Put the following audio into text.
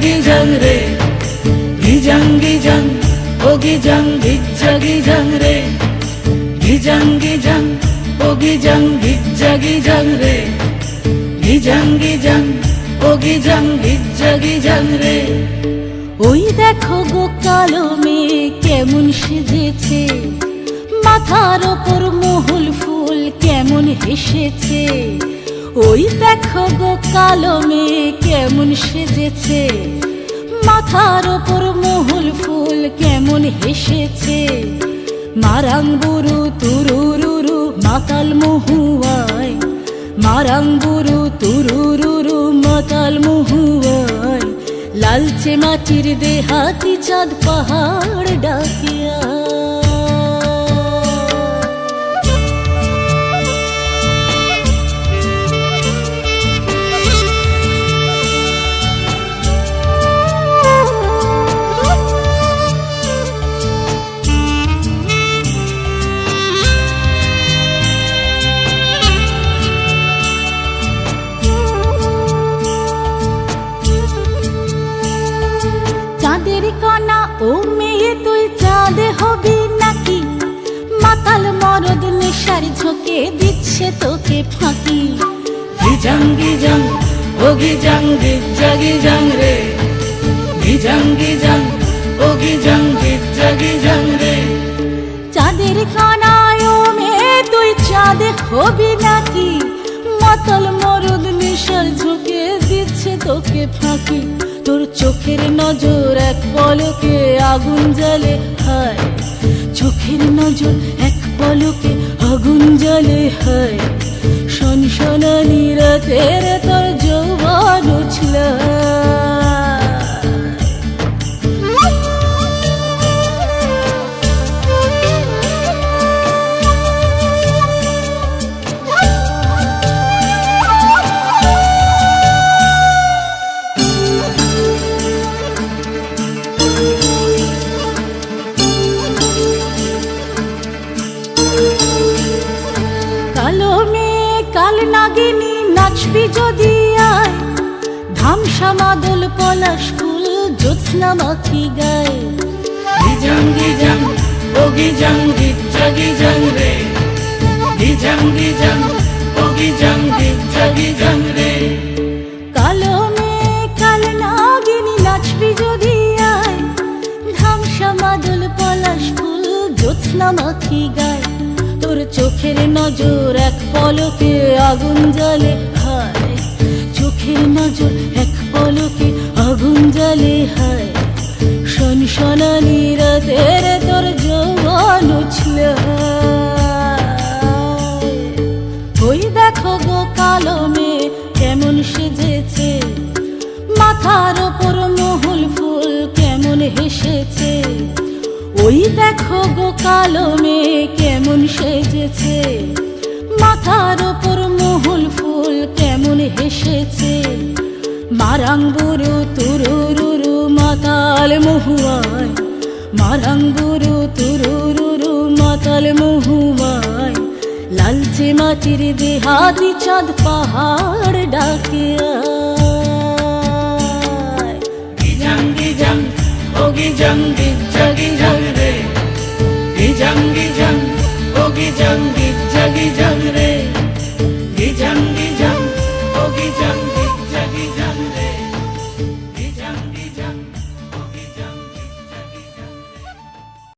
গিজাং রে, গিজাং গিজাং ও গিজাং গিজ্জা গিজাং রে, গিজাং গিজাং ও গিজাং গিজ্জা গিজাং রে, গিজাং গিজাং ও গিজাং গিজ্জা গিজাং রে। ওই দেখো গো কালো মেয়ে কেমন সেজেছে, মাথার ওপর মহুল ফুল কেমন হেসেছে। ওই দেখো গো কালো মেয়ে কেমন সেজেছে, মাথার ওপর মহুল ফুল কেমন হেসেছে। মারাং বুরু তুরুরুরু মাতাল মহুয়ায়, মারাং বুরু তুরুরুরু মাতাল মহুয়ায়। লালচে মাটির দেহাতি চাঁদ পাহাড় ডাকিয়া। চাঁদের কণা ও মেয়ে তুই চাঁদে হবি নাকি, মাতাল মরদ নেশার ঝোঁকে দিচ্ছে তোকে ফাঁকি। গিজাং গিজাং ও গিজাং গিজ্জা গিজাং রে, গিজাং গিজাং ও গিজাং গিজ্জা গিজাং রে। চাঁদের কণা ও মেয়ে তুই চাঁদে হবি নাকি, মাতাল মরদ নেশার ঝোঁকে দিচ্ছে তোকে ফাঁকি। তোর চোখের নজর এক পলকে আগুন জ্বলে হায়, চোখের নজর এক পলকে আগুন জ্বলে হায়। সনসনানি রাতের তোর যৌবন উছল। কালো মেয়ে কাল নাগিনী নাচবি যদি আয়, ধামসা মাদল পলাশ ফুল জ্যোৎস্না মাখি গায়। গিজাং গিজাং ও গিজাং গিজ্জা গিজাং রে, গিজাং গিজাং ও গিজাং গিজ্জা গিজাং রে। কালো মেয়ে কাল নাগিনী নাচবি যদি আয়, ধামসা মাদল পলাশ ফুল জ্যোৎস্না মাখি গায়। তোর চোখের নজর এক পলকে আগুন জ্বলে হায়, চোখের নজর এক পলকে আগুন জ্বলে হায়। সনসনানি রাতের তোর যৌবন উছল। ওই দেখো গো কালো মেয়ে কেমন সেজেছে, মাথার ওপর মহুল ফুল কেমন হেসেছে। ওই দেখো গো কালো মেয়ে কেমন সেজেছে, মাথার ওপর মহুল ফুল কেমন হেসেছে। মারাং বুরু তুরুরুরু মাতাল মহুয়ায়, মারাং বুরু তুরুরুরু মাতাল মহুয়ায়। লালচে মাটির দেহাতি চাঁদ পাহাড় ডাকিয়া। গিজাং গিজাং ও গিজাং গিজ্জা গিজাং রে, গিজাং গিজাং ও গিজাং গিজ্জা গিজাং রে।